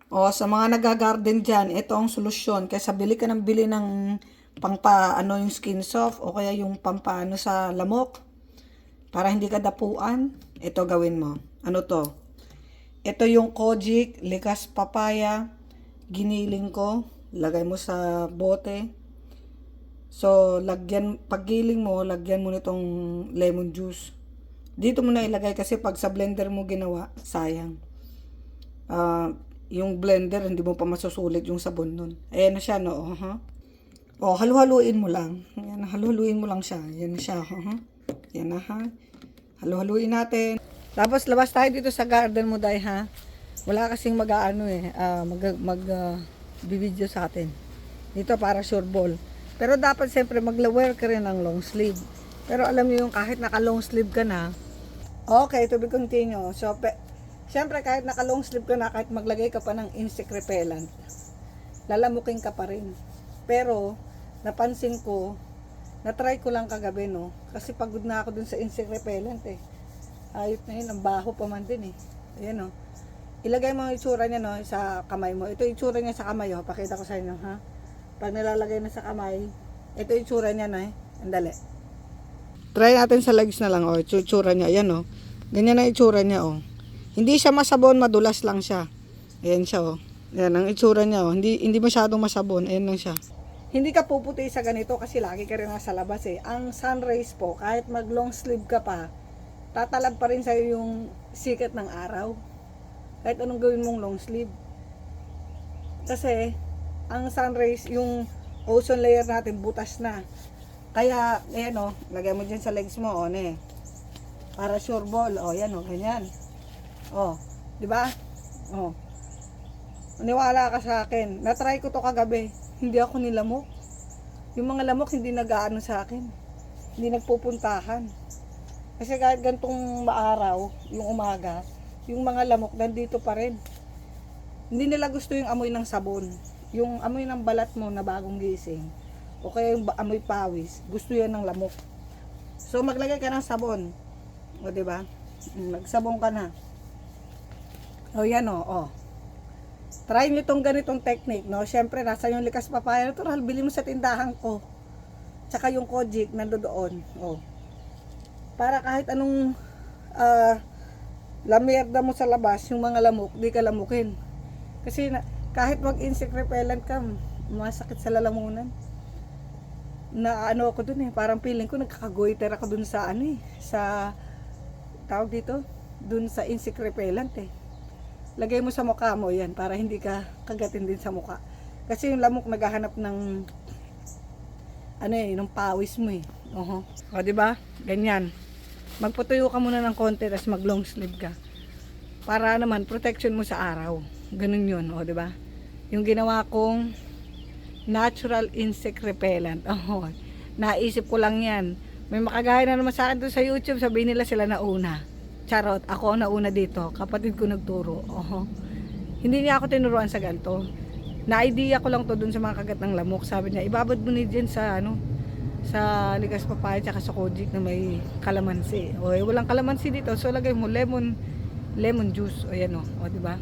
O sa mga nagagarden dyan, ito ang solusyon. Kaysa bili ka ng bili ng pangpa, yung skin soft o kaya yung pampaano sa lamok para hindi ka dapuan. Ito gawin mo. Ano to? Ito yung kojic, likas papaya, giniling ko. Lagay mo sa bote. So, paggiling mo, lagyan mo nitong lemon juice. Dito mo na ilagay kasi pag sa blender mo ginawa, sayang. Yung blender, hindi mo pa masusulit yung sabon nun. Ayan na siya, no? Halu-haluin mo lang. Ayan, halu-haluin mo lang siya. Ayan siya, Ayan na, ha? Halu-haluin natin. Tapos, labas tayo dito sa garden mo, day, ha? Wala kasing bibidyo sa atin. Dito para sure ball. Pero dapat siyempre magla-wear ka rin ng long sleeve. Pero alam niyo yung kahit naka-long sleeve ka na, okay, to be continue. So, siyempre kahit naka-long sleeve ka na, kahit maglagay ka pa ng insect repellent, lalamukin ka pa rin. Pero, napansin ko, na-try ko lang kagabi, no? Kasi pagod na ako dun sa insect repellent, eh. Ayot na yun, ang baho pa man din, eh. Ayan, no? Ilagay mo yung itsura niya, no, sa kamay mo. Ito yung itsura niya sa kamay, oh. Pakita ko sa inyo, ha? Pag nilalagay na sa kamay, ito yung itsura niya, no, eh. Andali. Try natin sa legs na lang, oh. Itsura niya, ayan, oh. Ganyan ang itsura niya, oh. Hindi siya masabon, madulas lang siya. Ayan siya, oh. Ayan ang itsura niya, oh. Hindi masyadong masabon, ayan lang siya. Hindi ka puputi sa ganito kasi lagi ka rin nasa labas, eh. Ang sun rays po, kahit mag long sleeve ka pa, tatalab pa rin sa'yo yung sikat ng araw. Kahit anong gawin mong long sleeve. Kasi, ang sun rays, yung ozone layer natin, butas na. Kaya, ayan, oh, lagay mo dyan sa legs mo, oh, ne. Para sure ball, oh, yan, oh, ganyan. Oh, di ba? Oh. Maniwala ka sa akin. Na-try ko to kagabi. Hindi ako nilamok. Yung mga lamok hindi nag-aano sa akin. Hindi nagpupuntahan. Kasi kahit gantong maaraw, yung umaga, yung mga lamok nandito pa rin. Hindi nila gusto yung amoy ng sabon. Yung amoy ng balat mo na bagong gising. O kaya yung amoy pawis. Gusto yan ng lamok. So maglagay ka ng sabon. O diba? Nagsabon ka na. O yan o. Try nyo itong ganitong technique, no? Siyempre, nasa yung likas papaya. Natural, bili mo sa tindahan ko. Tsaka yung kojic, nandoon. O. Para kahit anong lamierda mo sa labas, yung mga lamok, di ka lamukin. Kasi kahit mag-insect repellent ka, masakit sa lalamunan. Na ano ako dun, eh. Parang feeling ko, nagkakagoiter ako dun sa sa tawag dito, dun sa insect repellent, eh. Lagay mo sa mukha mo yan para hindi ka kagatin din sa mukha. Kasi yung lamok naghahanap ng ng pawis mo, eh. O, di ba? Ganyan. Magpatuyo ka muna ng konti tapos mag long sleeve ka. Para naman protection mo sa araw. Ganun 'yun, o di ba? Yung ginawa kong natural insect repellent. Oh, naisip ko lang 'yan. May makagaya na naman sa akin doon sa YouTube, sabihin nila sila nauna. Charot, ako nauna dito. Kapatid ko nagturo. Hindi niya ako tinuruan sa ganito. Na-idea ko lang to dun sa mga kagat ng lamok. Sabi niya, ibabad mo ni dyan sa sa ligas papaya tsaka sa kojic na may kalamansi. Walang kalamansi dito. So lagay mo lemon juice. O yan o, di ba?